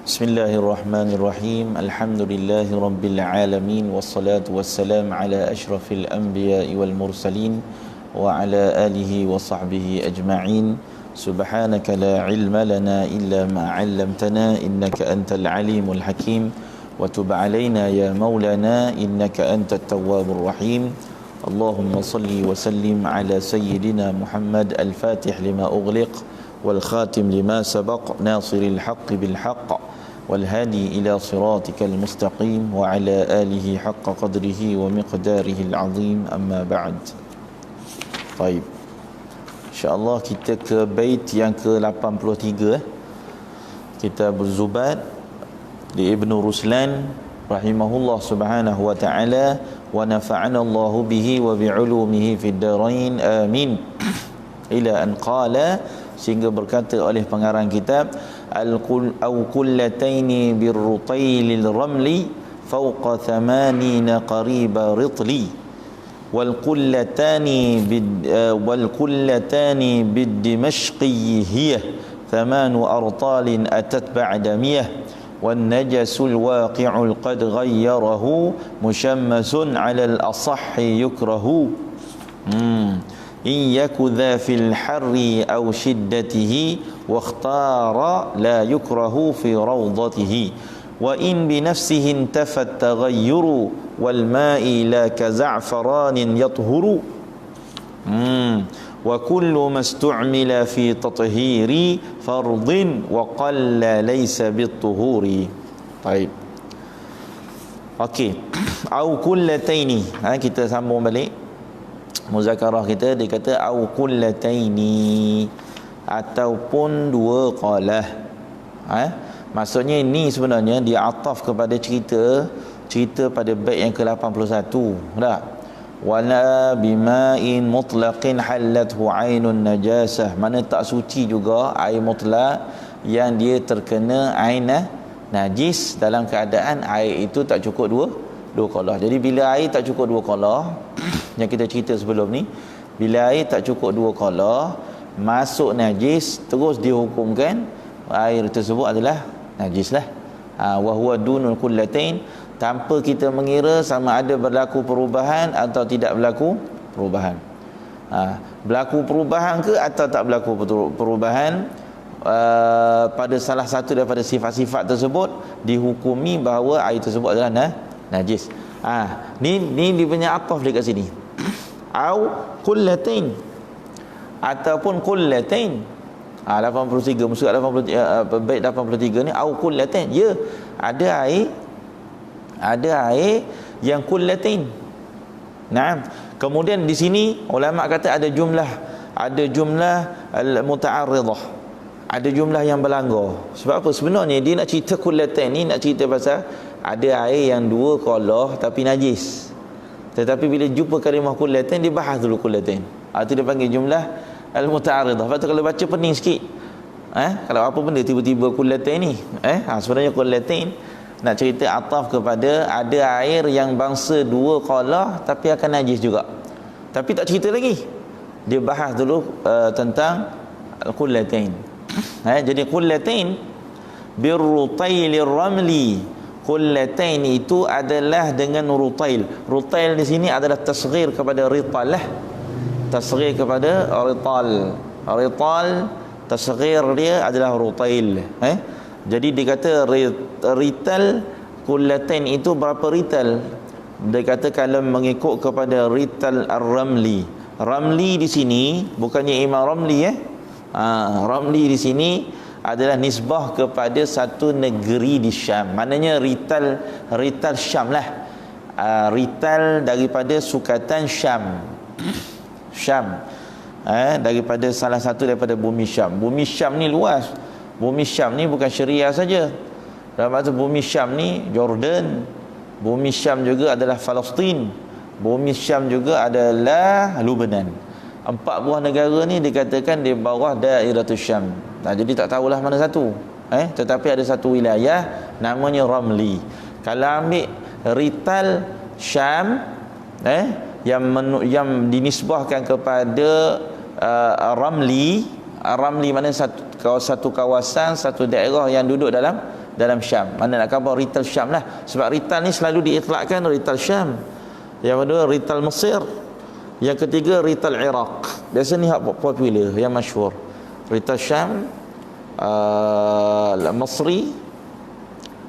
Bismillahirrahmanirrahim. Alhamdulillahi rabbil alamin wassalatu wassalam ala asyrafil anbiya'i wal mursalin wa ala alihi wa sahbihi ajma'in. Subhanaka la ilma lana illa ma 'allamtana innaka antal alimul hakim wa tub 'alaina ya maulana innaka antat tawwabur rahim. Allahumma salli wa sallim ala sayyidina Muhammad al-Fatih lima ughliq wal khatim lima sabaq nasiril haqqi bil haqq والهادي إلى صراطك المستقيم وعلى آله حق قدره ومقداره العظيم أما بعد. طيب, InsyaAllah kita ke bait yang ke-83 Kitab Az-Zubad di Ibn Ruslan rahimahullah subhanahu wa ta'ala, wa nafa'ana Allahu bihi wa bi'ulumihi fid darain amin, ila an qala, sehingga berkata oleh pengarang kitab, au kullataini birrutailil ramli fawqa thamanina qariba ritli wal kullatani bid dimashqi hiya thamanu artalin atat ba'da miyah wan najasul waqi'ul qad ghayyarahu mushammasun 'ala al asahhi yukrahu. In yaku dha fil harri aw shiddatihi wa ikhtara la yukrahu fi rawdatihi wa in bi nafsihi intafat taghayyuru wal ma'i la ka za'faranin yathuru wa kullu mastu'mila fi tathhiri fardin wa qalla laysa bituhuri. Baik, okey, au kullataini, kita sambung balik muzakarah kita. Dia kata au kullataini, ataupun dua qalah. Maksudnya ini sebenarnya dia ataf kepada cerita pada bait yang ke-81 dah. Wala bima'in mutlaqin halathu ainun najasah, mana tak suci juga air mutlak yang dia terkena ain najis dalam keadaan air itu tak cukup dua qalah. Jadi bila air tak cukup dua qalah yang kita cerita sebelum ni, bila air tak cukup dua qalah, masuk najis, terus dihukumkan air tersebut adalah najis lah. Wa huwa dunul kullatain, tanpa kita mengira sama ada berlaku perubahan atau tidak berlaku perubahan. Berlaku perubahan ke atau tak berlaku perubahan, pada salah satu daripada sifat-sifat tersebut dihukumi bahawa air tersebut adalah najis. Ni dia punya ataf dekat sini. Au kullatain, ataupun kullatain. 83 musuh 83, bait 83 ni au kullatain. Ya, ada air yang kullatain. Naam. Kemudian di sini ulama kata ada jumlah al-muta'arridah, ada jumlah yang berlanggar. Sebab apa? Sebenarnya dia nak cerita kullatain ni, nak cerita pasal ada air yang dua qalah tapi najis. Tetapi bila jumpa kalimah kullatain, dia bahas dulu kullatain. Itu dia panggil jumlah al-muta'arridah. Lepas tu kalau baca pening sikit. Kalau apa benda tiba-tiba kullatain ni. Sebenarnya kullatain nak cerita ataf kepada ada air yang bangsa dua qalah tapi akan najis juga. Tapi tak cerita lagi. Dia bahas dulu tentang kullatain. Jadi kullatain birrutailir ramli. Kullatain itu adalah dengan rutail. Rutail di sini adalah tasghir kepada rital lah. Tasghir kepada rital. Rital tasghir dia adalah rutail. Jadi dia kata rital, kullatain itu berapa rital? Dia kata kalau mengikut kepada rital ar-ramli. Ramli di sini bukannya Imam Ramli Ramli di sini adalah nisbah kepada satu negeri di Syam. Maknanya rital Syam lah. Rital daripada sukatan Syam. Daripada salah satu daripada bumi Syam. Bumi Syam ni luas. Bumi Syam ni bukan Syria saja. Dalam maksud bumi Syam ni Jordan. Bumi Syam juga adalah Palestin. Bumi Syam juga adalah Lebanon. 4 buah negara ni dikatakan di bawah Dairatul Syam. Jadi tak tahulah mana satu. Tetapi ada satu wilayah namanya Ramli. Kalau ambil rital Syam, yang dinisbahkan kepada Ramli mana satu kawasan, satu daerah yang duduk dalam dalam Syam. Mana nak khabar rital Syam lah. Sebab rital ni selalu diitlakkan rital Syam. Yang kedua rital Mesir. Yang ketiga rital Iraq. Biasa ni hak popular, yang masyhur. Rital Syam, Al-Masri,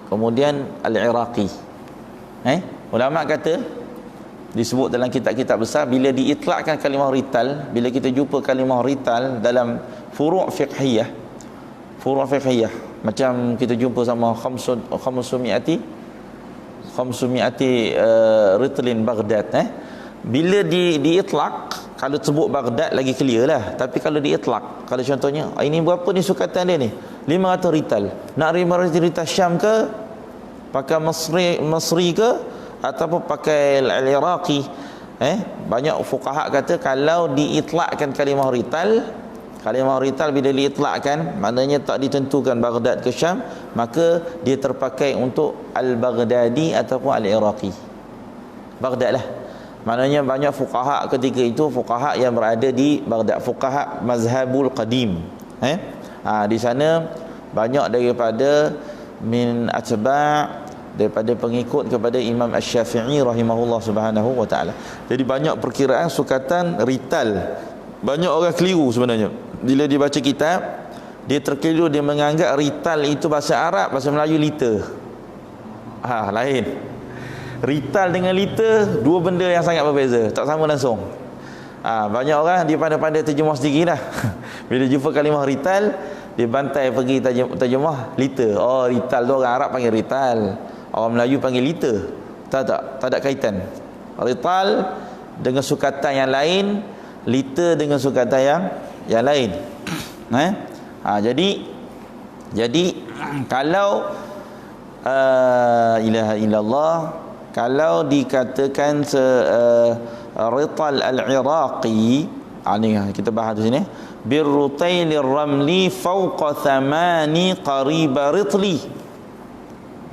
kemudian Al-Iraqi. Ulama kata, disebut dalam kitab-kitab besar, bila diitlakkan kalimah rital, bila kita jumpa kalimah rital dalam furu' fiqhiyah, macam kita jumpa sama khamsumiati ritlin Baghdad, bila diitlak, kalau sebut Baghdad lagi clear lah. Tapi kalau diitlak, kalau contohnya ini berapa ni sukatan dia ni, 500 rital, nak 500 rital Syam ke, pakai Masri ke, ataupun pakai Al-Iraqi. Banyak fuqaha kata kalau diitlakkan kalimah rital bila diitlakkan, maknanya tak ditentukan Baghdad ke Syam, maka dia terpakai untuk Al-Baghdadi ataupun Al-Iraqi. Baghdad lah. Maknanya banyak fuqaha ketika itu, fuqaha yang berada di Baghdad, fuqaha mazhabul qadim. Di sana banyak daripada min atba', daripada pengikut kepada Imam Asy-Syafi'i rahimahullah subhanahu wa ta'ala. Jadi banyak perkiraan sukatan rital. Banyak orang keliru sebenarnya. Bila dia baca kitab, dia terkeliru, dia menganggap rital itu bahasa Arab, bahasa Melayu liter. Lain. Rital dengan liter, dua benda yang sangat berbeza, tak sama langsung. Banyak orang dia pandai-pandai terjemah sendiri dah. Bila jumpa kalimah rital, dia bantai pergi terjemah liter. Oh, rital tu orang Arab panggil rital, orang Melayu panggil liter. Tak ada kaitan. Rital dengan sukatan yang lain, liter dengan sukatan yang lain. Jadi kalau ilaha illallah, kalau dikatakan rital al-Iraqi, ni kita bahas di sini, birrutailir ramli fawqa thamani qariba ritli.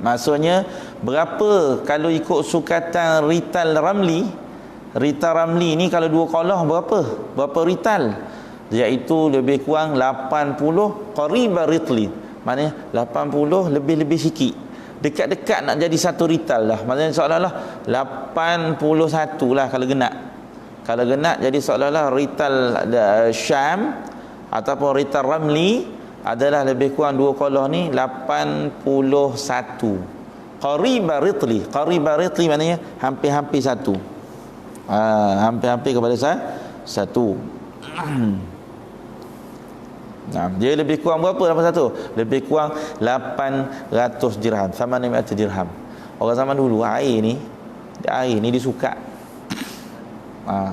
Maksudnya berapa kalau ikut sukatan rital ramli ni, kalau dua qalah berapa rital, iaitu lebih kurang 80 qariba ritli. Maknanya 80 lebih sikit, dekat-dekat nak jadi satu rital lah. Maksudnya seolah-olah 81 lah kalau genap jadi seolah-olah rital Syam ataupun rital Ramli adalah lebih kurang dua qalah ni 81 qariba ritli. Qariba ritli maknanya hampir-hampir satu, hampir-hampir kepada satu. Dia lebih kurang berapa dapat satu? Lebih kurang 800 dirham, sama 900 dirham. Orang zaman dulu air ni disukat.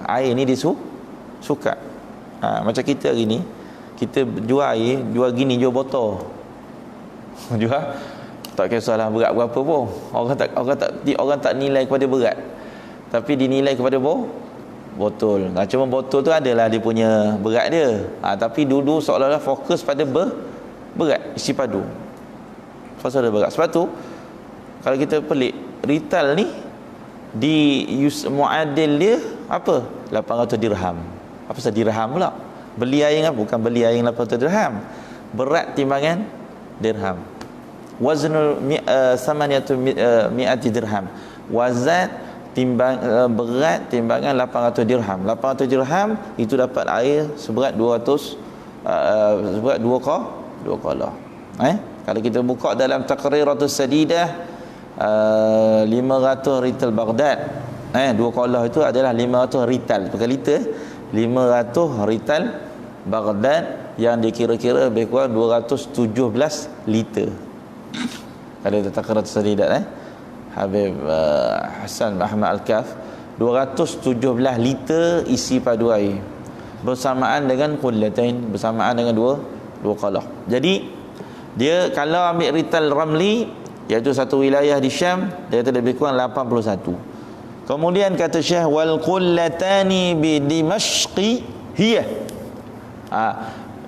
Air ni disukat. Macam kita hari ni, kita jual air, jual botol. Jual tak kisahlah berat berapa pun. Orang tak nilai kepada berat, tapi dinilai kepada botol. Cuma botol tu adalah dia punya berat dia. Tapi dulu seolah-olah fokus pada berat, isi padu. Pasal ada berat. Sebab tu kalau kita pelik, rital ni di muadil dia apa? 800 dirham. Apa pasal dirham pula? Beli air apa? Bukan beli air 800 dirham. Berat timbangan dirham. Waznul samaniyatu mi'ati dirham. Wazan berat timbangan 800 dirham. 800 dirham itu dapat air seberat 200 seberat 2 qalah. Kalau kita buka dalam Taqriratus Sadidah, 500 rital Baghdad, 2 qalah itu adalah 500 rital, bukan liter. 500 rital Baghdad yang dikira-kira lebih kurang 217 liter. Kalau kita Taqriratus Sadidah, Habib Hasan Ahmad Al-Kaf, 217 liter isi padu air, bersamaan dengan qullatain, bersamaan dengan dua qalah. Jadi dia kalau ambil rital Ramli, iaitu satu wilayah di Syam, dia kata lebih kurang 81. Kemudian kata Syekh, wal qullatani bi Dimashqi hiya,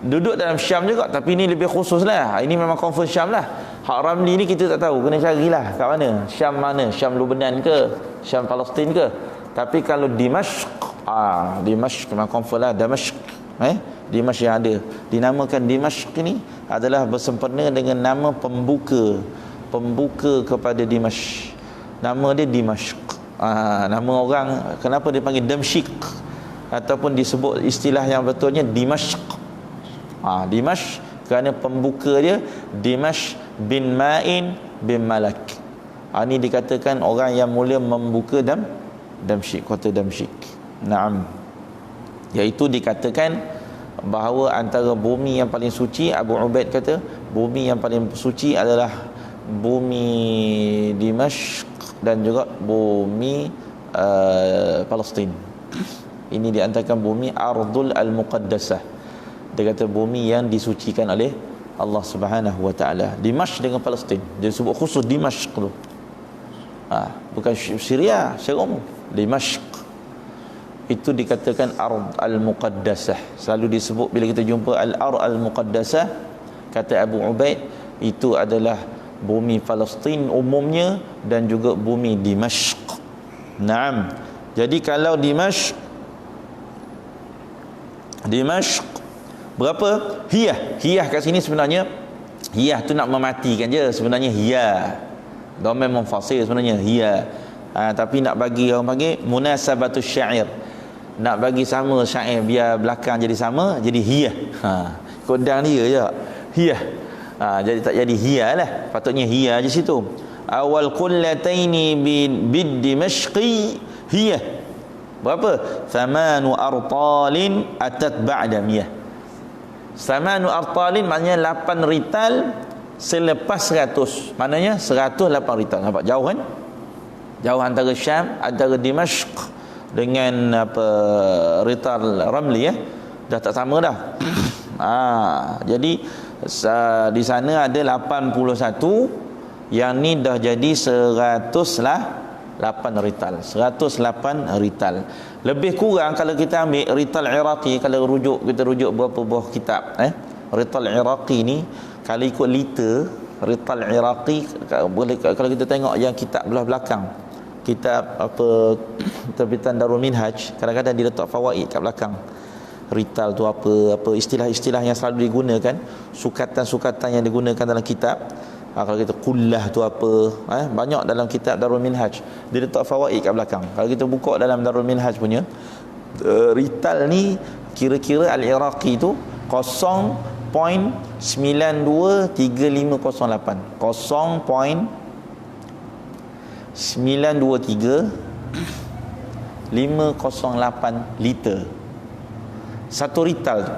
duduk dalam Syam juga, tapi ini lebih khusus lah. Ini memang confirm Syam lah. Hak Ramli ni kita tak tahu, kena carilah kat mana. Syam mana? Syam Lubnan ke? Syam Palestin ke? Tapi kalau Dimashq, Dimashq memang confirm lah. Damashq, Dimashq yang ada dinamakan Dimashq ni adalah bersempena dengan nama pembuka pembuka kepada Dimashq. Nama dia Dimashq. Nama orang, kenapa dia panggil Damsyik ataupun disebut istilah yang betulnya Dimashq. Dimashq kerana pembuka dia Dimashq bin Ma'in bin Malak. Ini dikatakan orang yang mulia membuka Damsyik, kota Damsyik. Naam. Iaitu dikatakan bahawa antara bumi yang paling suci, Abu Ubaid kata bumi yang paling suci adalah bumi Dimashq dan juga bumi Palestin. Ini diantarakan bumi Ardul Al-Muqaddasah. Dia kata bumi yang disucikan oleh Allah Subhanahu wa taala. Dimashq dengan Palestin. Dia sebut khusus Dimashq tu. Bukan Syria secara umum. Dimashq itu dikatakan Ard Al-Muqaddasah. Selalu disebut bila kita jumpa Al-Ard Al-Muqaddasah, kata Abu Ubaid, itu adalah bumi Palestin umumnya dan juga bumi Dimashq. Naam. Jadi kalau Dimashq berapa? Hiyah kat sini sebenarnya hiyah tu nak mematikan je sebenarnya hiyah. Dhamma munfasil sebenarnya hiyah. Tapi nak bagi orang panggil munasabatus syair. Nak bagi sama syair biar belakang jadi sama, jadi hiyah. Kodang dia je. Hiyah. Jadi tak jadi hiyah lah. Patutnya hiyah je situ. Awal qullataini bid Dimashqi hiyah. Berapa? 8 artalin atat ba'da miyah. 8 artalin maknanya 8 rital selepas 100. Maknanya 108 rital. Nampak jauh kan? Jauh antara Syam, antara Dimashq dengan rital Ramli dah tak sama dah. Jadi di sana ada 81, yang ni dah jadi 108 rital. 108 rital. Lebih kurang kalau kita ambil rital Iraqi, kalau kita rujuk berapa buah kitab rital Iraqi ni, kalau ikut liter rital Iraqi, kalau kita tengok yang kitab belah belakang, kitab terbitan Darul Minhaj, kadang-kadang dia letak fawaid kat belakang. Rital tu apa istilah-istilah yang selalu digunakan, sukatan-sukatan yang digunakan dalam kitab. Kalau kita kullah tu apa, banyak dalam kitab Darul Minhaj dia letak fawaid kat belakang. Kalau kita buka dalam Darul Minhaj punya rital ni, kira-kira Al-Iraqi tu 0.923508 0.923508 liter satu rital tu.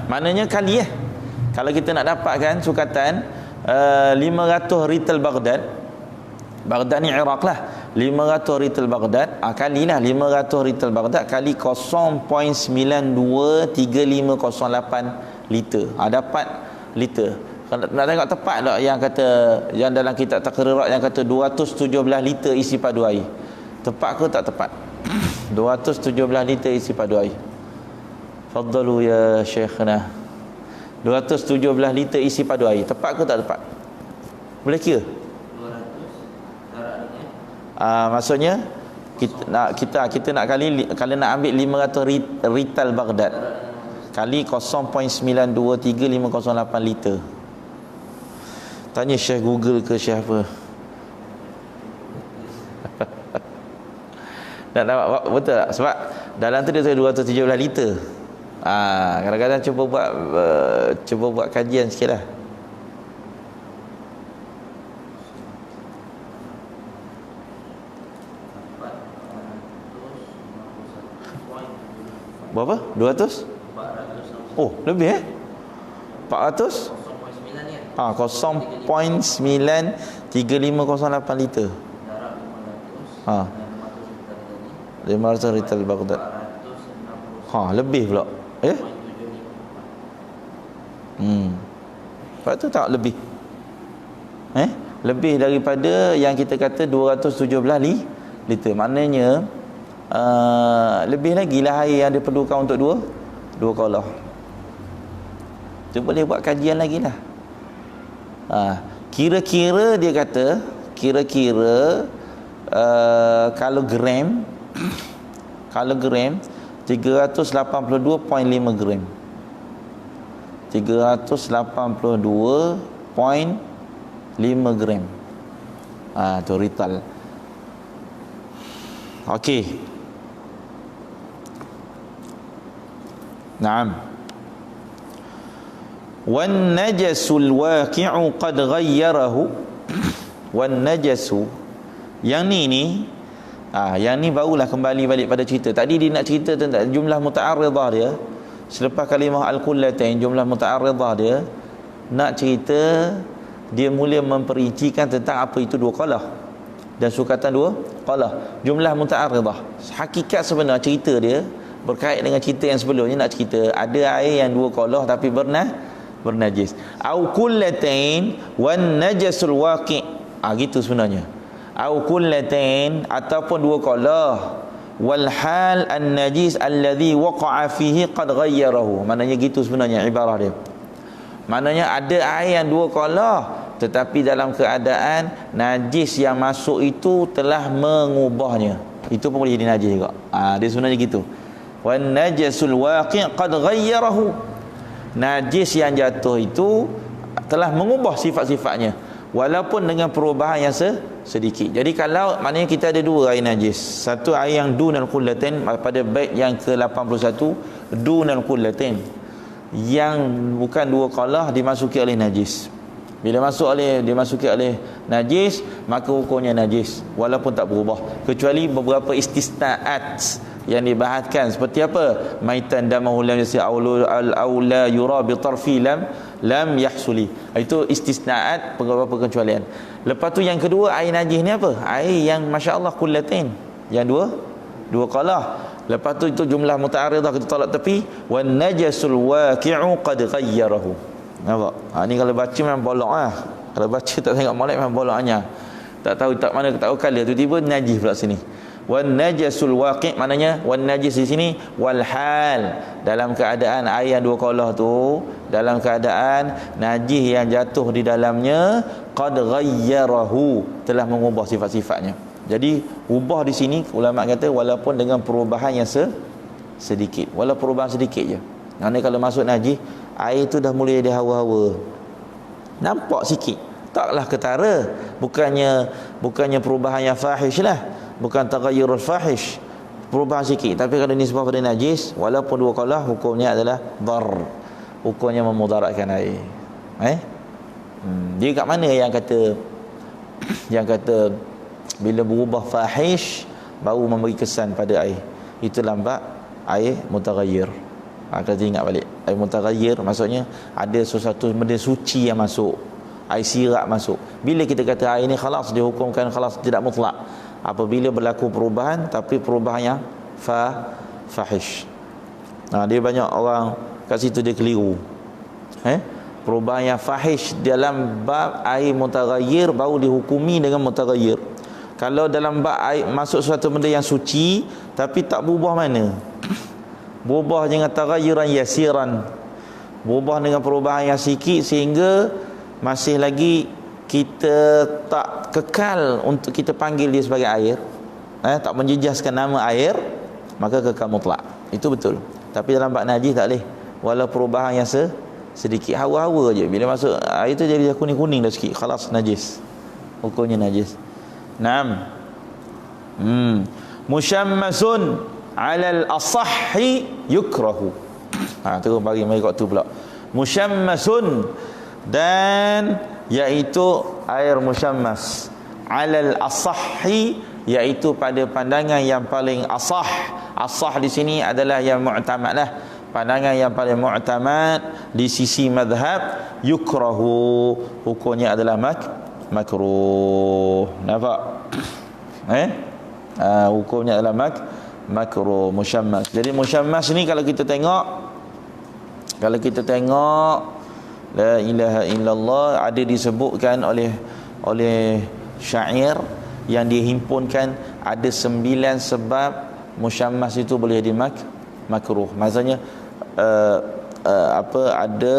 Maknanya kali kalau kita nak dapatkan sukatan 500 rital Baghdad ni Iraq lah, 500 rital Baghdad, kalilah 500 rital Baghdad kali 0.923508 liter. Dapat liter. Nak tengok tepat tak yang kata, yang dalam kitab Taqrirat yang kata 217 liter isi padu air. Tepat ke tak tepat? 217 liter isi padu air. Faddalu ya Syekhna. 217 liter isi padu air. Tepat ke tak tepat? Boleh kira? 200 maksudnya kita nak kalau nak ambil 500 rital Baghdad kali 0.923508 liter. Tanya Syekh Google ke Syekh apa? Tak dapat betul tak? Sebab dalam tu dia tulis 217 liter. Kadang-kadang cuba buat kajian sikitlah. Berapa? 200? Oh, lebih 400? 0.933508 liter. 500 rital Baghdad. Lebih pula. Lepas tu tak lebih. Lebih daripada yang kita kata 217 liter. Maknanya lebih lagi lah air yang diperlukan untuk dua kaulah. Tu boleh buat kajian lagi lah. Kira-kira dia kata, kalau gram 382.5 gram. 382.5 5 gram. Tu rital. Okey. Naam. Wan najasul waqi'u qad ghayyarahu. Wan najasu, yang ni yang ni barulah kembali balik pada cerita. Tadi dia nak cerita tentang jumlah muta'arridah dia. Selepas kalimah al-kullatain, jumlah muta'arridah dia, nak cerita, dia mula memperincikan tentang apa itu dua qalah dan sukatan dua qalah. Jumlah muta'arridah, hakikat sebenar cerita dia berkait dengan cerita yang sebelumnya. Nak cerita ada air yang dua qalah tapi bernajis. Au kullatain wan najasul waqi', gitu sebenarnya. Au kullatain, ataupun dua qalah, wal hal an najis alladhi waqa'a fihi qad ghayyarahu. Maknanya gitu sebenarnya ibarah dia. Maknanya ada air yang dua qalah, tetapi dalam keadaan najis yang masuk itu telah mengubahnya. Itu pun boleh jadi najis juga. Dia sebenarnya gitu. Wan najasul waqi' qad ghayyarahu. Najis yang jatuh itu telah mengubah sifat-sifatnya, walaupun dengan perubahan yang sedikit. Jadi kalau maknanya kita ada dua air najis. Satu air yang dunal qullatain, pada bait yang ke-81, dunal qullatain, yang bukan dua qalah dimasuki oleh najis. Bila dimasuki oleh najis, maka hukumnya najis walaupun tak berubah, kecuali beberapa istisnaat yang dibahaskan. Seperti apa? Maitan damahu lam yasi aula yura bi tarfi lam yahsuli. Itu istisnaat, beberapa kecualian. Lepas tu yang kedua, air najis ni apa? Air yang masya-Allah kullatain, yang dua qalah. Lepas tu itu jumlah muta'arridah kita tolak tepi. Wan najasul waqi'u qad ghayyarahu. Nampak? Ni kalau baca memang bolok lah. Kalau baca tak tengok molek memang boloknya. Tak tahu tak mana, tak tahu kala tu tiba najis pula sini. Wan najasul waqi', maknanya wan najis di sini wal hal, dalam keadaan air yang dua qalah tu, dalam keadaan najis yang jatuh di dalamnya, qad ghayyarahu, telah mengubah sifat-sifatnya. Jadi ubah di sini ulama kata walaupun dengan perubahan yang sedikit, walaupun perubahan sedikit je. Kerana kalau masuk najis, air tu dah mula jadi hawa-hawa, nampak sikit, taklah ketara. Bukannya perubahan yang fahish lah, bukan taghayyurul fahish, perubahan sikit. Tapi kalau nisbah pada najis, walaupun dua qalah, hukumnya adalah dar, hukumnya memudaratkan air. Dia kat mana yang kata bila berubah fahish baru memberi kesan pada air? Itu lambat air mutaghayyir. Kalau ingat balik, air mutaghayyir maksudnya ada sesuatu benda suci yang masuk, air sirap masuk. Bila kita kata air ni khalas, dihukumkan khalas, tidak mutlak. Apabila berlaku perubahan, tapi perubahan yang fahish. Dia banyak orang kat situ dia keliru. Perubahan yang fahish dalam bab air mutaghayyir baru dihukumi dengan mutaghayyir. Kalau dalam bab air masuk suatu benda yang suci tapi tak berubah, mana? Berubah dengan taghayyuran yasiran, berubah dengan perubahan yang sikit sehingga masih lagi kita tak kekal untuk kita panggil dia sebagai air, tak menjejaskan nama air, maka kekal mutlak. Itu betul. Tapi dalam bab najis tak boleh, walau perubahan yang sedikit, hawa-hawa je. Bila masuk air tu jadi kuning-kuning dah sikit, khalas najis, hukumnya najis. Naam. Musyammasun 'alal asahhi yukrahu. Terus bagi mai kat tu pula. Musyammasun, dan iaitu air musyammas, 'alal asahhi, iaitu pada pandangan yang paling asah. Asah di sini adalah yang mu'tamad lah, pandangan yang paling mu'tamad di sisi mazhab. Yukrahu, hukumnya adalah makruh. Nampak? Hukumnya adalah makruh, musyammas. Jadi musyammas ni kalau kita tengok la ilaha illallah, ada disebutkan oleh syair yang dihimpunkan, ada 9 sebab musyammas itu boleh jadi makruh. Maksudnya ada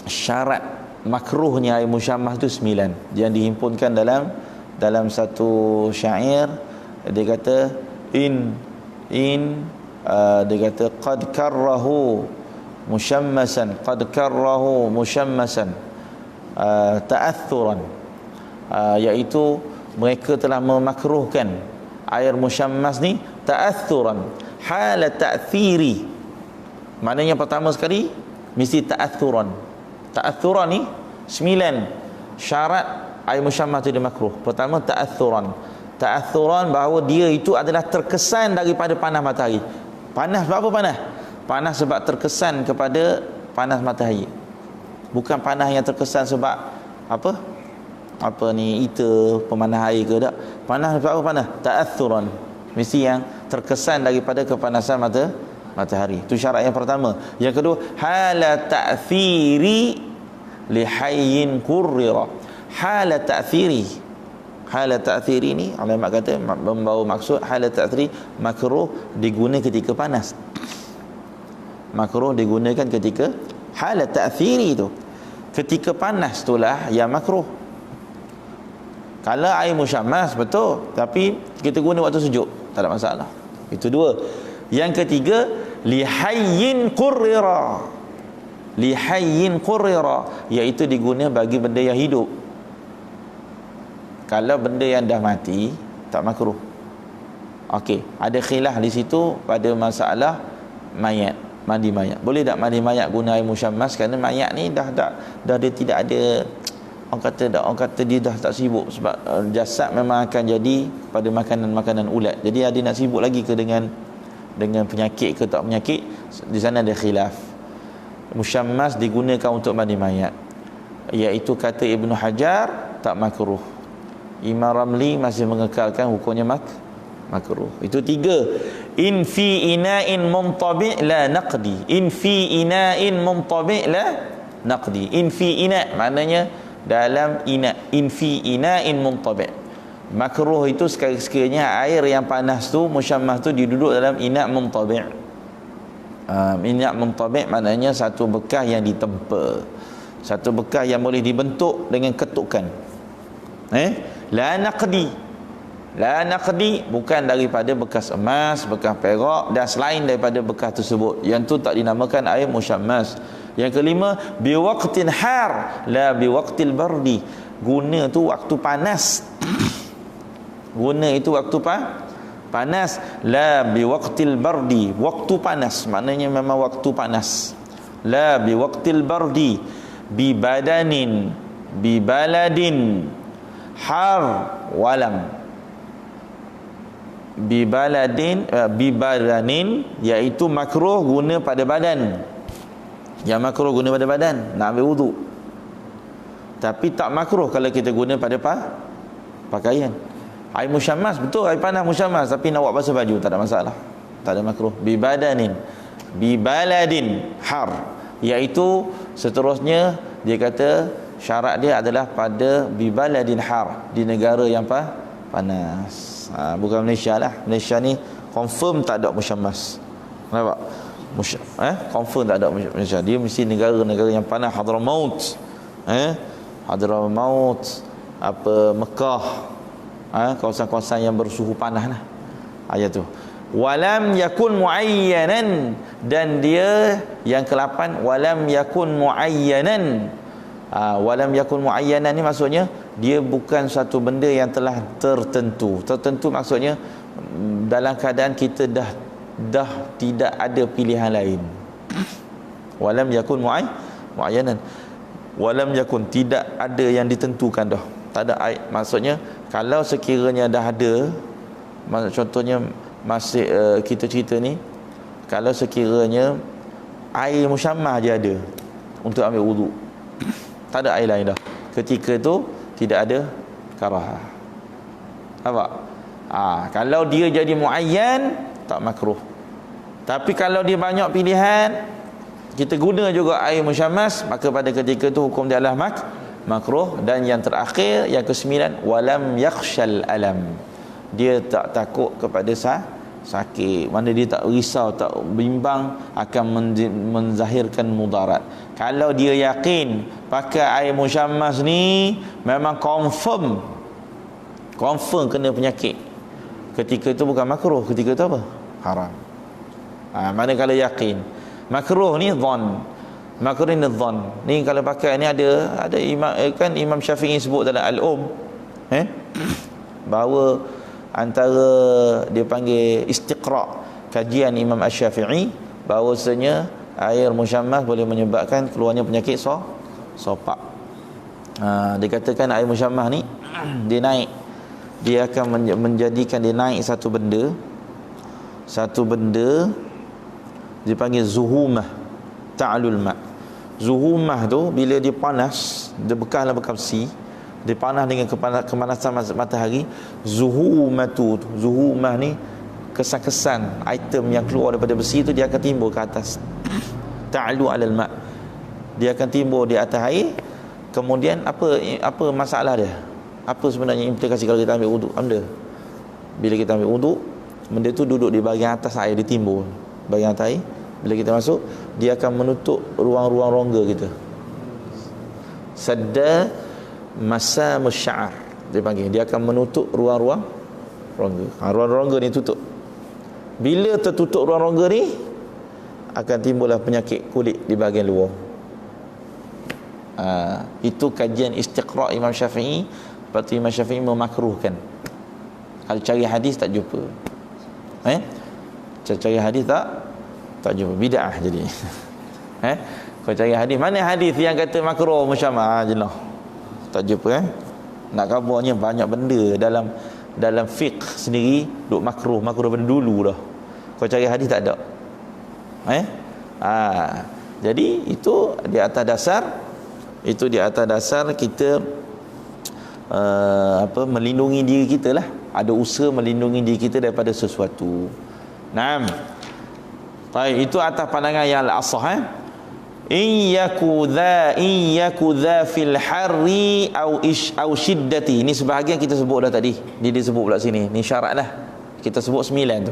syarat makruhnya air musyammas itu 9 yang dihimpunkan dalam satu syair. Dia kata dia kata qad karrahu musyammasan, ta'athuran, iaitu mereka telah memakruhkan air musyammas ni ta'athuran hala ta'thiri. Maknanya pertama sekali mesti ta'athuran. Ta'athuran ni 9 syarat air musyammas itu makruh. Pertama ta'athuran. Ta'athuran bahawa dia itu adalah terkesan daripada panas matahari. Panas berapa panas? Panas sebab terkesan kepada panas matahari. Bukan panas yang terkesan sebab apa ni, ita pemanah air ke tak. Panas sebab apa panas? Ta'athuran. Mesti yang terkesan daripada kepanasan matahari. Itu syarat yang pertama. Yang kedua, hala ta'thiri li hayyin qurrira. Hala ta'thiri. Hala ta'thiri ni ulama kata membawa maksud hala ta'thiri makruh digunakan ketika panas. Makruh digunakan ketika hala ta'thiri tu. Ketika panas itulah yang makruh. Kalau air musyammas betul, tapi kita guna waktu sejuk, tak ada masalah. Itu dua. Yang ketiga, lihayyin qurrira. Lihayyin qurrira, iaitu diguna bagi benda yang hidup. Kalau benda yang dah mati, tak makruh. Okey, ada khilaf di situ pada masalah mayat, mandi mayat. Boleh tak mandi mayat guna air musyammas? Kerana mayat ni dah dia tidak ada, orang kata dia dah tak sibuk sebab jasad memang akan jadi pada makanan ulat. Jadi ada nak sibuk lagi ke dengan penyakit ke tak penyakit? Di sana ada khilaf. Musyammas digunakan untuk mandi mayat, iaitu kata Ibnu Hajar tak makruh. Imam Ramli masih mengekalkan hukumnya makruh. Itu tiga. In fi ina'in muntabi' la naqdi. In fi ina'in muntabi' la naqdi. In fi ina' maknanya dalam ina. In fi ina'in muntabi'. Makruh itu sekiranya air yang panas tu, musyammas tu diduduk dalam ina' muntabi'. Ina' muntabi' maknanya satu bekas yang ditempa, satu bekas yang boleh dibentuk dengan ketukan. La naqdi. La naqdi bukan daripada bekas emas, bekas perak dan selain daripada bekas tersebut. Yang tu tak dinamakan air musyammas. Yang kelima, biwaqtin har la biwaqtil bardi. Guna tu waktu panas. Guna itu waktu panas, la biwaqtil bardi. Waktu panas maknanya memang waktu panas. La biwaqtil bardi bi badanin bi baladin har walam. Bibadanin, iaitu makruh guna pada badan. Yang makruh guna pada badan nak ambil wuduk. Tapi tak makruh kalau kita guna pada pakaian. Air musyammas betul, air panas musyammas, tapi nak buat basuh baju tak ada masalah. Tak ada makruh. Bibadanin, bibaladin har, iaitu seterusnya dia kata syarat dia adalah pada bibaladin har, di negara yang panas. Bukan Malaysia lah. Malaysia ni confirm tak ada musyammas. Nampak? Confirm tak ada Malaysia. Dia mesti negara-negara yang panas. Hadramaut, Hadramaut, Mekah, kawasan-kawasan yang bersuhu panas lah. Ayat tu. Walam yakun muayyanan, dan dia yang ke-8, walam yakun muayyanan. Walam yakun muayyanan ni maksudnya dia bukan satu benda yang telah tertentu. Tertentu maksudnya dalam keadaan kita dah tidak ada pilihan lain. Walam yakun muayyanan. Walam yakun, tidak ada yang ditentukan dah. Tak ada air. Maksudnya kalau sekiranya dah ada, contohnya masih kita cerita ni, kalau sekiranya air musyammas je ada untuk ambil wuduk, tak ada air lain dah, ketika tu tidak ada karahah. Nampak? Kalau dia jadi muayyan, tak makruh. Tapi kalau dia banyak pilihan, kita guna juga air musyammas, maka pada ketika tu hukum dia adalah makruh. Dan yang terakhir, yang ke-9, walam yakhshal alam. Dia tak takut kepada sakit. Mana dia tak risau, tak bimbang akan menzahirkan mudarat. Kalau dia yakin pakai air musyammas ni memang confirm kena penyakit, ketika itu bukan makruh, ketika itu apa? Haram. Mana kalau yakin. Makruh ni dhan. Makruh ni kalau pakai ni ada imam kan Imam Syafi'i sebut dalam bahawa antara dia panggil istiqra' kajian Imam Asy-Syafi'i bahawasanya air musyammah boleh menyebabkan keluarnya penyakit sopak. Dikatakan air musyammah ni dia naik, dia akan menjadikan dia naik satu benda dipanggil zuhumah ta'lul ma'. Zuhumah tu bila dia panas, dia bekaslah besi, dia panas dengan kepanasan matahari. Zuhumah ni kesan-kesan item yang keluar daripada besi tu dia akan timbul ke atas. Ta'lu 'alal ma', dia akan timbul di atas air. Kemudian apa masalah dia? Apa sebenarnya implikasi kalau kita ambil wuduk? Bila kita ambil wuduk, benda tu duduk di bahagian atas air, dia timbul bahagian atas air. Bila kita masuk, dia akan menutup ruang-ruang rongga kita. Sadda masamus sya'ar dia panggil, dia akan menutup ruang-ruang rongga. Ruang rongga ni tutup. Bila tertutup ruang rongga ni, akan timbullah penyakit kulit di bahagian luar. Itu kajian istiqra' Imam Syafi'i. Lepas tu Imam Syafi'i memakruhkan. Kalau cari hadis tak jumpa. Cari hadis tak jumpa, bid'ah jadi. Kau cari hadis, mana hadis yang kata makruh musyammah? Jelah tak jumpa. Nak kabarnya banyak benda dalam fiqh sendiri duk makruh benda dulu dah. Kau cari hadis tak ada. Jadi itu di atas dasar kita melindungi diri kita lah. Ada usaha melindungi diri kita daripada sesuatu. Naam. Baik, itu atas pandangan yang al-asah. In yaku dha fil harri au shiddati. Ini sebahagian kita sebut dah tadi. Dia disebut pula sini. Ni syarat lah. Kita sebut 9 tu.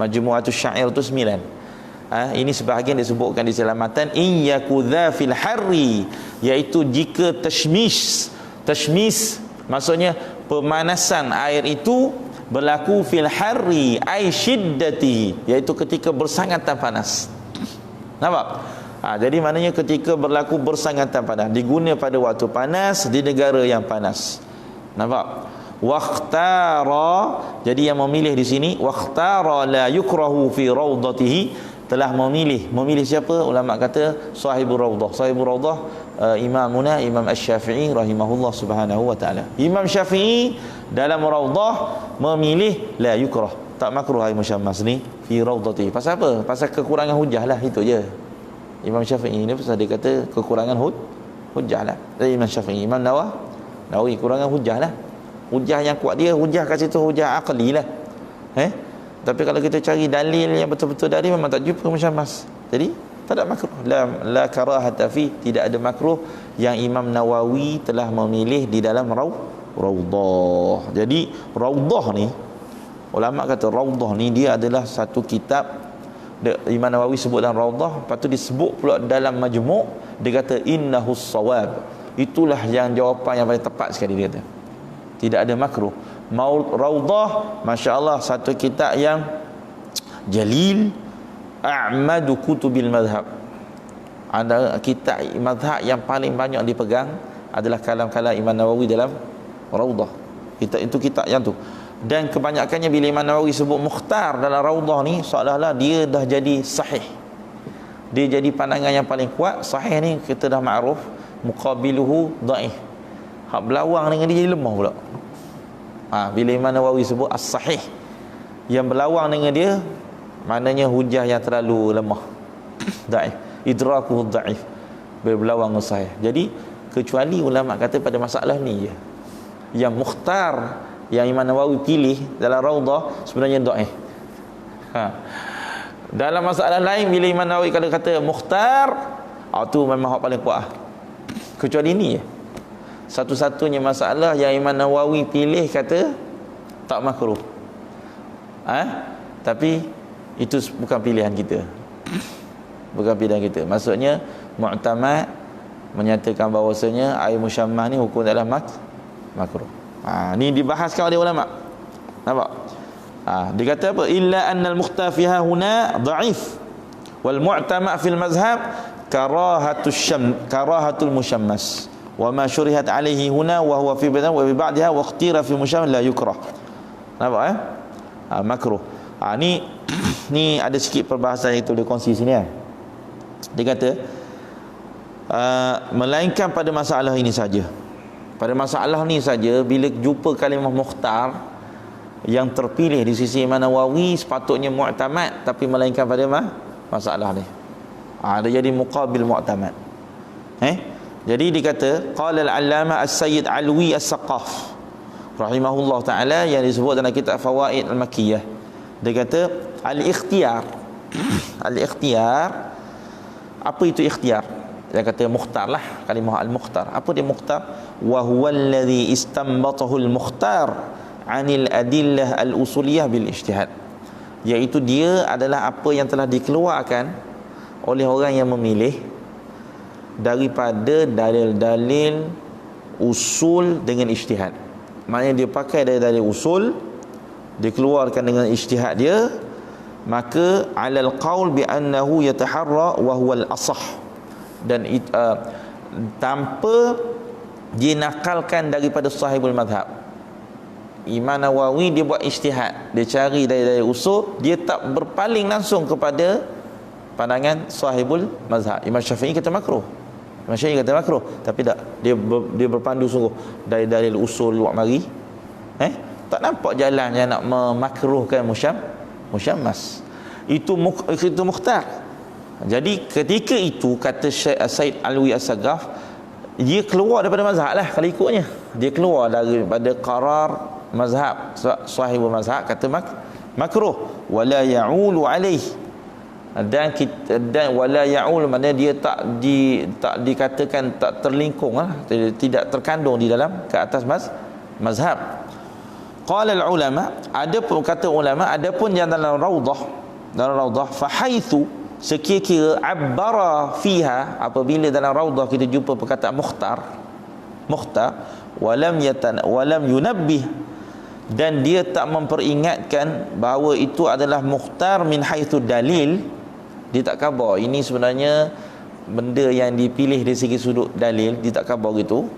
Majmu'atus syair tu 9. Ini sebahagian disebutkan di selamatan. In yaku dha fil harri, iaitu jika tashmish maksudnya pemanasan air itu berlaku fil harri ay shiddati, iaitu ketika bersangatan panas. Nampak? Jadi maknanya ketika berlaku bersangatan panas, diguna pada waktu panas di negara yang panas. Nampak? Waqtara, jadi yang memilih di sini waqtara la yukrahu fi raudatihi, telah memilih siapa? Ulama kata sahibur raudah imamuna Imam Asy-Syafi'i rahimahullah subhanahu wa ta'ala. Imam Syafi'i dalam raudah memilih la yukrah, tak makruh air musyammah ni fi raudati. Pasal apa? Pasal kekurangan hujah lah, itu je. Imam Syafi'i ni pasal dia kata kekurangan hujah lah. Imam Syafi'i, Imam Nawawi kurangan hujah lah. Hujah yang kuat dia, hujah kat situ hujah aqli lah. Tapi kalau kita cari dalil yang betul-betul dari, memang tak jumpa musyammah. Jadi tak ada makruh. La karahata fi, tidak ada makruh yang Imam Nawawi telah memilih di dalam raudah. Jadi raudah ni, ulama kata raudah ni dia adalah satu kitab. Imam Nawawi sebut dalam raudah, lepas tu disebut pula dalam majmu', dia kata innahus sawab. Itulah yang jawapan yang paling tepat sekali, dia kata. Tidak ada makruh. Raudah, masya-Allah, satu kitab yang jalil, a'madu kutubil madhab. Ada kitab madhab yang paling banyak dipegang adalah kalam-kalam Imam Nawawi dalam raudah. Kitab yang tu. Dan kebanyakannya bila Imam Nawawi sebut mukhtar dalam raudah ni, seolah-olah dia dah jadi sahih. Dia jadi pandangan yang paling kuat. Sahih ni kita dah ma'ruf, muqabiluhu dhaif. Hak berlawang dengan dia jadi lemah pula. Bila Imam Nawawi sebut as-sahih, yang berlawang dengan dia maknanya hujah yang terlalu lemah, dhaif, idrakuhu dhaif, berlawang dengan sahih. Jadi kecuali ulama kata pada masalah ni je, yang mukhtar yang Imam Nawawi pilih dalam raudah sebenarnya dhaif. Dalam masalah lain bila Imam Nawawi kalau kata mukhtar, tu memang hak paling kuat. Kecuali ni je. Satu-satunya masalah yang Imam Nawawi pilih kata tak makruh. Tapi itu bukan pilihan kita. Bukan pilihan kita. Maksudnya mu'tamad menyatakan bahawasanya air musyammah ni hukum adalah makruh. Ni dibahaskan oleh ulama. Nampak? Dia kata apa? Illa annal mukhtar fiha huna dha'if wal mu'tamad fil mazhab karahatul musyammas wa ma syurihat alaihi huna wa huwa fi badan wa bi ba'daha wa ikhtira fi musyammas la yukrah. Nampak makruh. Ni ada sikit perbahasan itu dia kongsi sini Dia kata melainkan pada masalah ini saja. Pada masalah ni saja, bila jumpa kalimah mukhtar yang terpilih di sisi Imam Nawawi, sepatutnya mu'tamad, tapi melainkan pada masalah ni. Dia jadi muqabil mu'tamad. Jadi dikata qala al-allama as-sayyid Alwi as-Saqaf rahimahullah taala, yang disebut dalam kitab Fawaid al-Makkiyah. Dia kata al-ikhtiyar. Al-ikhtiyar, apa itu ikhtiyar? Dia kata mukhtar lah, kalimah al-mukhtar. Apa dia mukhtar? Wa huwa alladhi istanbatahu al-mukhtar 'anil adillah al-usuliyah bil ijtihad. Iaitu dia adalah apa yang telah dikeluarkan oleh orang yang memilih daripada dalil-dalil usul dengan ijtihad. Maknanya dia pakai dalil usul, dia keluarkan dengan ijtihad dia, maka 'alal qaul bi annahu yataharra wa huwa al-asah. Dan tanpa dinakalkan daripada sahibul madhab. Imam Nawawi dia buat ijtihad, dia cari dari usul, dia tak berpaling langsung kepada pandangan sahibul mazhab. Imam Syafi'i kata makruh, Imam Syafi'i kata makruh, tapi tak, dia berpandu sungguh dari dalil usul buat mari. Tak nampak jalan yang nak memakruhkan musyammas. Itu mukhtar. Jadi ketika itu kata Syekh Said Alwi As-Saqaf, dia keluar daripada mazhab lah kalau ikutnya. Dia keluar daripada qarar mazhab, sahibul mazhab kata makruh wala ya'ulu alaih. Dan wala ya'ul, maknanya dia tak dikatakan tak terlingkung lah, tidak terkandung di dalam ke atas mazhab. Qala al-ulama, adapun kata ulama, adapun yang dalam raudah fa haitsu, sekira-kira abbara fiha, apabila dalam raudah kita jumpa perkataan mukhtar walam yunabbih, dan dia tak memperingatkan bahawa itu adalah mukhtar min haitsu dalil, dia tak khabar ini sebenarnya benda yang dipilih dari segi sudut dalil, dia tak khabar gitu,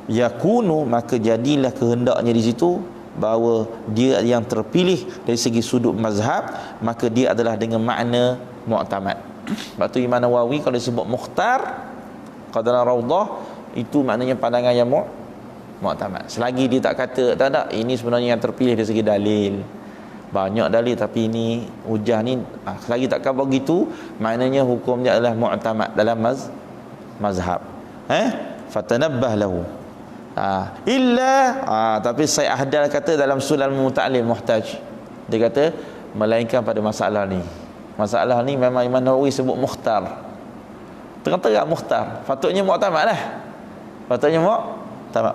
yakunu, maka jadilah kehendaknya di situ bahawa dia yang terpilih dari segi sudut mazhab, maka dia adalah dengan makna mu'tamad. Sebab tu Imam Nawawi kalau disebut mukhtar kalau dalam raudah, itu maknanya pandangan yang mu'tamad. Selagi dia tak kata tak, ini sebenarnya yang terpilih dari segi dalil, banyak dalil tapi ini hujah ni, selagi tak khabar gitu, maknanya hukumnya adalah mu'tamad dalam mazhab. Fatanabbah lahu. Tapi Syekh Ahdal kata dalam Sulal Muta'allim Muhtaj, dia kata melainkan pada masalah ni. Masalah ni memang Imam Nawawi sebut mukhtar, terang-terang mukhtar, patutnya mu'tamad lah,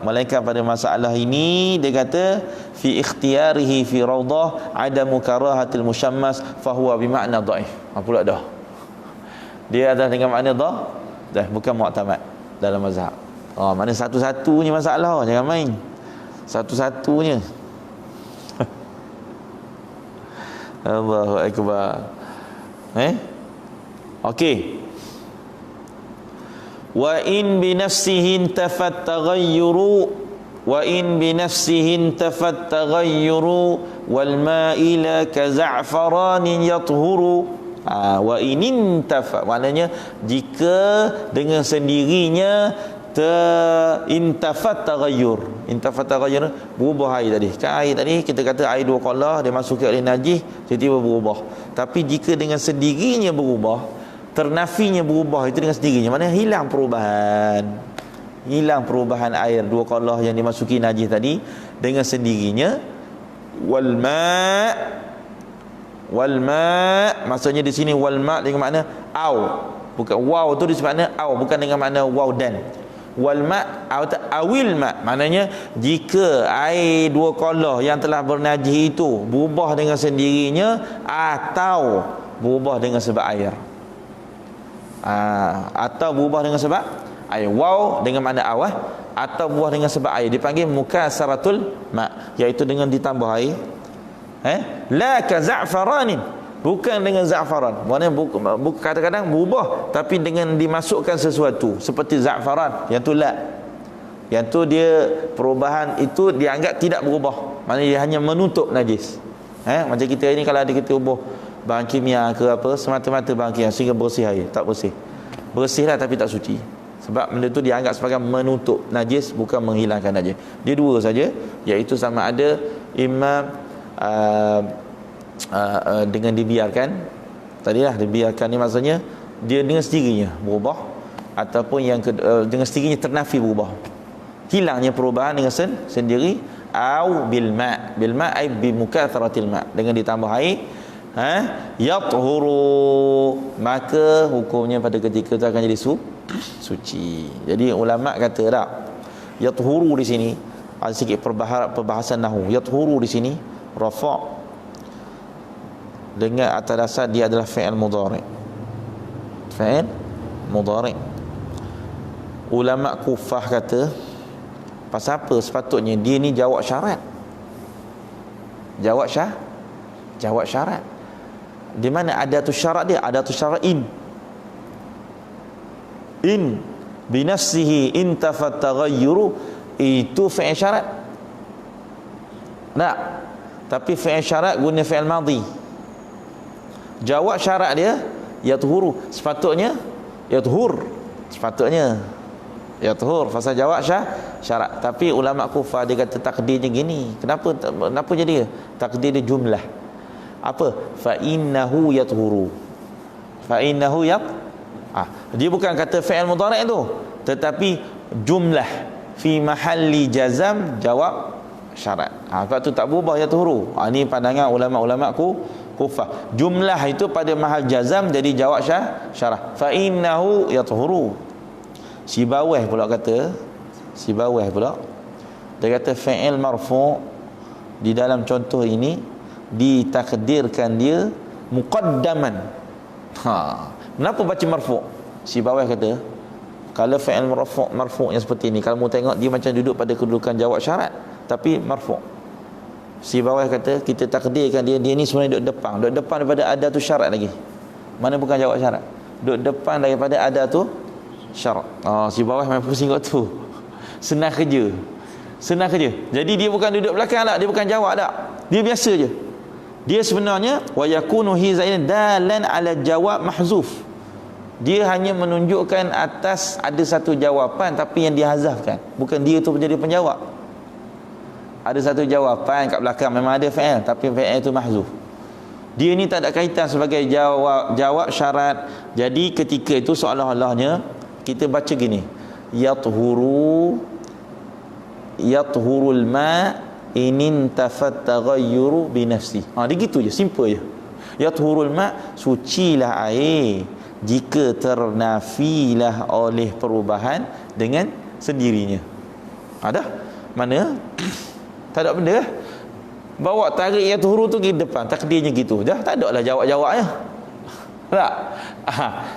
melainkan pada masalah ini dia kata fi ikhtiyarihi fi raudah adamu karahatil musyammas fahuwa bimakna dhaif. Pula dah dia adalah dengan makna dah bukan mu'tamad dalam mazhab. Mana satu-satunya masalah, jangan main satu-satunya. Allahu akbar. Okey. Wa in bi nafsihi intafat taghayyuru wal ma'ila ka za'faranin yathuru. Wa in intafa, maknanya jika dengan sendirinya intafat taghayyur berubah air tadi. Kan air tadi kita kata air dua qala, dia masuk ke oleh najis, tiba-tiba berubah. Tapi jika dengan sendirinya berubah, ternafinya berubah itu dengan sendirinya, maknanya hilang perubahan air dua qala yang dimasuki najis tadi dengan sendirinya. Wal ma maksudnya di sini wal ma dengan makna au, bukan waw tu di makna au, bukan dengan makna waw dan. Wal ma awil ma, maknanya jika air dua qala yang telah bernajis itu berubah dengan sendirinya atau berubah dengan sebab air. Atau berubah dengan sebab air, waw dengan makna aw, atau berubah dengan sebab air, dipanggil mukasaratul ma, iaitu dengan ditambah air. La ka za'faranin, bukan dengan za'faran. Maknanya kadang-kadang berubah tapi dengan dimasukkan sesuatu seperti za'faran, yang tu la. Yang tu dia perubahan itu dianggap tidak berubah. Maknanya dia hanya menutup najis. Macam kita ini kalau ada kita ubah bahan kimia ke apa, semata-mata bahan kimia sehingga bersih air, tak bersih. Bersihlah tapi tak suci. Sebab benda tu dianggap sebagai menutup najis, bukan menghilangkan najis. Dia dua saja, iaitu sama ada imam dengan dibiarkan. Tadilah dibiarkan ni maksudnya dia dengan sendirinya berubah, ataupun yang dengan sendirinya ternafi berubah, hilangnya perubahan dengan sendiri. Au bil ma ay bi mukatharatil ma, dengan ditambah air, yathuru, maka hukumnya pada ketika itu akan jadi suci. Jadi ulama kata tak, yathuru di sini ada sikit perbahasan nahwu. Yathuru di sini rafa' dengan atas dasar dia adalah fi'il mudhari'. Fi'il mudhari'. Ulama Kufah kata pasal apa sepatutnya dia ni jawab syarat. Jawab syarat. Di mana ada tu syarat dia? Ada tu syarat in binafsihi intafat taghayyuru, itu fi'il syarat. Tak. Tapi fi'il syarat guna fi'il madhi. Jawab syarat dia yathuru, sepatutnya yathur, sepatutnya yathur pasal jawab syarat. Tapi ulama Kufah dia kata takdirnya gini. Kenapa jadi takdir dia jumlah? Apa? Fa innahu yathuru. Dia bukan kata fi'il mudhari' tu, tetapi jumlah fi mahalli jazam jawab syarat. Sebab tu tak berubah yathuru. Ini pandangan ulama-ulama Kufah. Jumlah itu pada mahal jazam jadi jawab syarat. Fa innahu yathuru. Si bawah pula dia kata fi'il marfu' di dalam contoh ini ditakdirkan dia muqaddaman. Kenapa baca marfu'? Si bawah kata kalau fi'il marfu' yang seperti ini, kalau mu tengok dia macam duduk pada kedudukan jawab syarat tapi marfu'. Si bawah kata kita takdirkan dia ni sebenarnya duduk depan daripada ada tu syarat lagi. Mana bukan jawab syarat, duduk depan daripada ada tu syarat. Si bawah memang pusing kat tu. Senang kerja. Jadi dia bukan duduk belakang tak, dia bukan jawab tak, dia biasa je. Dia sebenarnya wa yakunu hi zaidan dalan ala jawab mahzuf. Dia hanya menunjukkan atas ada satu jawapan tapi yang dihazafkan, bukan dia tu menjadi penjawab. Ada satu jawapan kat belakang memang ada fi'il tapi fi'il itu mahzuf. Dia ni tak ada kaitan sebagai jawab syarat. Jadi ketika itu seolah-olahnya kita baca gini, yathurul ma inintafat taghayyuru binafsi. Dia gitu je, simple je. Yathurul ma, sucilah air jika ternafilah oleh perubahan dengan sendirinya. Dah mana tak ada benda. Bawa tarik yathuru tu pergi depan, takdirnya gitu. Dah tak ada lah jawab-jawabnya. Tak?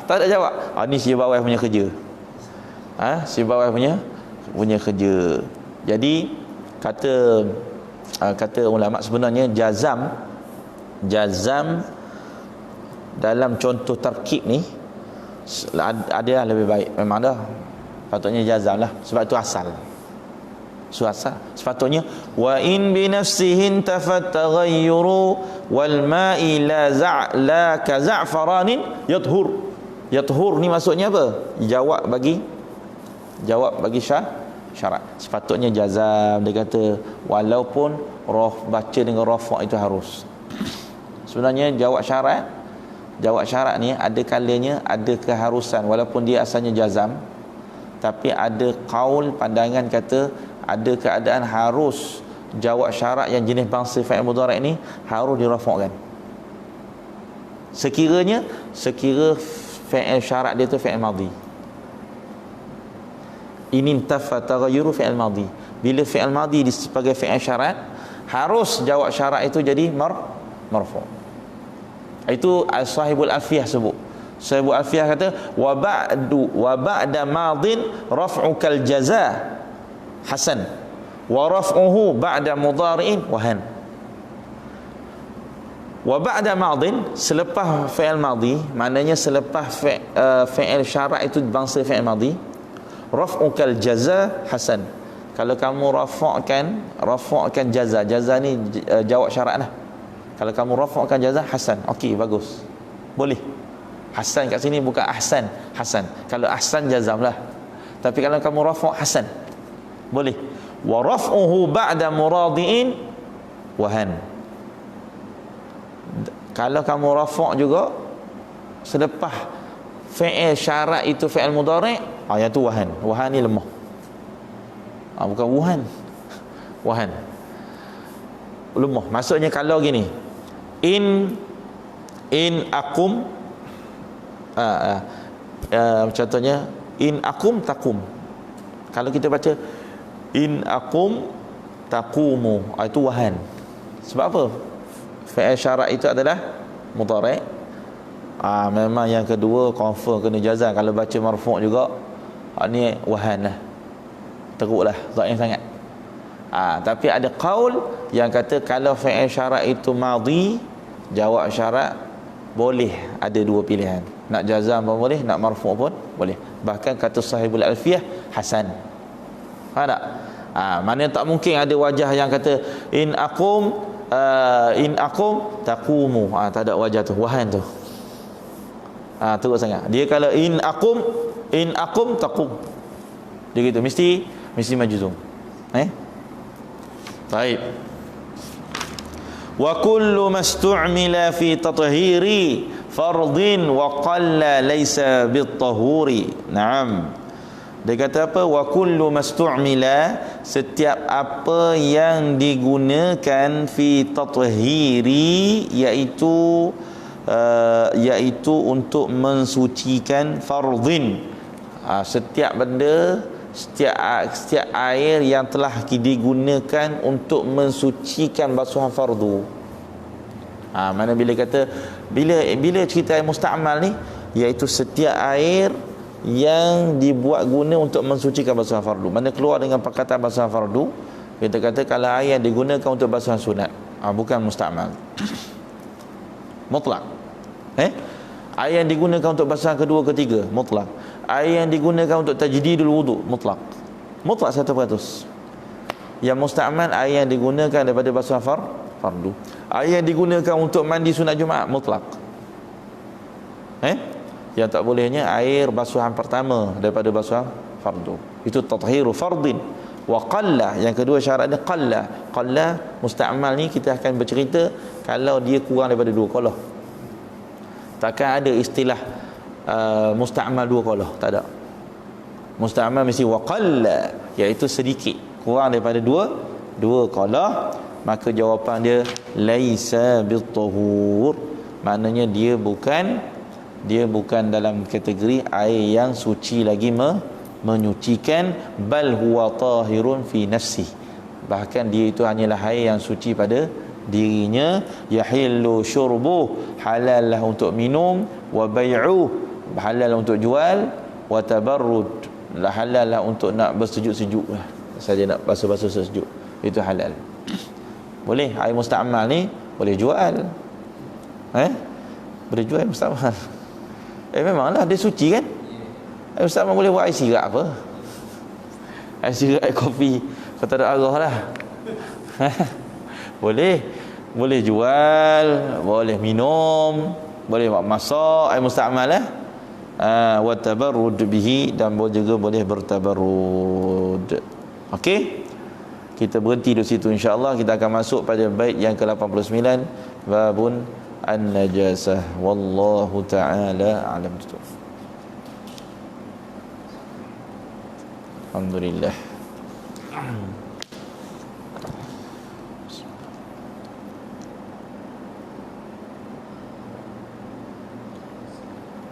Tak ada jawab. Ni si bawah punya kerja. Si bawah punya kerja. Jadi kata ulama sebenarnya jazam dalam contoh tarkib ni ada lebih baik. Memang dah patutnya jazam lah, sebab itu asal. Sepatutnya wa in bi nafsihi tafat taghayyuru wal ma'i la ka za'faranin yathur ni maksudnya apa? Jawab bagi syarat. Sepatutnya jazam. Dia kata walaupun baca dengan rafa' itu harus. Sebenarnya jawab syarat ni ada kalanya ada keharusan walaupun dia asalnya jazam, tapi ada qaul pandangan kata ada keadaan harus jawab syarat yang jenis bangsa fi'il mudhari' ni harus dirafa'kan. Sekira fi'il syarat dia tu fi'il madhi. Ini intafa taghayyuru fi'il madhi. Bila fi'il madhi sebagai fi'il syarat, harus jawab syarat itu jadi marfu'. Itu sahibul alfiyah sebut. Sahibul alfiyah kata wa ba'da madin raf'ukal jaza hasan wa raf'uhu ba'da mudhari'in wahan. Wa ba'da madin, selepas fi'il madhi, maknanya selepas fi'il syarat itu bangsa fi'il madhi, raf'ukal jaza hasan. Kalau kamu rafa'kan jaza ni jawab syarat lah. Kalau kamu rafa'kan jaza hasan, okey, bagus, boleh. Hasan kat sini bukan ahsan, hasan. Kalau ahsan jazam lah, tapi kalau kamu rafa' hasan, boleh. Wa raf'uhu ba'da muradiin wahan. Kalau kamu rafa' juga selepas fi'il syarat itu fi'il mudhari', yang tu wahan. Wahan ni lemah. Bukan wuhan. Wahan. Lemah. Maksudnya kalau gini, in akum, contohnya in akum takum. Kalau kita baca in akum taqumu, itu wahan. Sebab apa? Fi'il syarat itu adalah mudhari'. Memang yang kedua confirm kena jazam. Kalau baca marfu' juga, ni wahan lah, teruk lah, dhaif sangat. Tapi ada qaul yang kata kalau fi'il syarat itu madhi, jawab syarat boleh ada dua pilihan. Nak jazam pun boleh, nak marfu' pun boleh. Bahkan kata sahibul alfiyah hasan. Faham tak? Mana tak mungkin ada wajah yang kata in akum taqumu. Tak ada wajah tu, wahan tu. Teruk sangat. Dia kalau in akum taqum, dia gitu, mesti majzum. Baik. Wa kullu mastu'mila fi tathhiri fardhin wa qalla laysa bit-tahuri. Naam. Dia kata apa? Wa kullu mastu'mila, setiap apa yang digunakan fi tathhiri, iaitu untuk mensucikan fardhin. Setiap benda, setiap air yang telah digunakan untuk mensucikan basuhan fardu. Mana bila kata bila cerita air musta'mal ni, iaitu setiap air yang dibuat guna untuk mensucikan basuhan fardu. Mana keluar dengan perkataan basuhan fardu, kita kata kalau air yang digunakan untuk basuhan sunat, bukan musta'mal, mutlak. Air yang digunakan untuk basuhan kedua, ketiga, mutlak. Air yang digunakan untuk tajdidul wudu, mutlak 100%. Yang musta'mal, air yang digunakan daripada basuhan fardu. Air yang digunakan untuk mandi sunat Jumaat, mutlak. Yang tak bolehnya air basuhan pertama daripada basuhan fardu. Itu tathiru fardin. Wa qalla, yang kedua syaratnya qalla musta'mal ni kita akan bercerita kalau dia kurang daripada 2 qalah. Takkan ada istilah musta'mal 2 qalah, tak ada. Musta'mal mesti wa qalla, iaitu sedikit, kurang daripada 2 qalah. Maka jawapan dia laisa bit-tahur, maknanya dia bukan dalam kategori air yang suci lagi menyucikan. Bal huwa tahirun fi nafsi, bahkan dia itu hanyalah air yang suci pada dirinya. Yahillu syurbuh, halal lah untuk minum. Wa bai'uh, halal untuk jual. Wa tabarrud, halal lah untuk nak bersejuk-sejuk lah, saja nak basuh-basuh sejuk, itu halal. Boleh air musta'mal ni boleh jual. Boleh jual air musta'mal. Memanglah dia suci kan. Air musta'mal boleh buat air sirap apa, air sirap, air kopi, kata ada arah lah. Boleh jual, boleh minum, boleh buat masak, air musta'mal lah. Wa tabarrud bihi, dan juga boleh bertabarrud. Okey, kita berhenti di situ, insya-Allah. Kita akan masuk pada bait yang ke-89, babun an-najasah. Wallahu ta'ala a'lam. Alhamdulillah.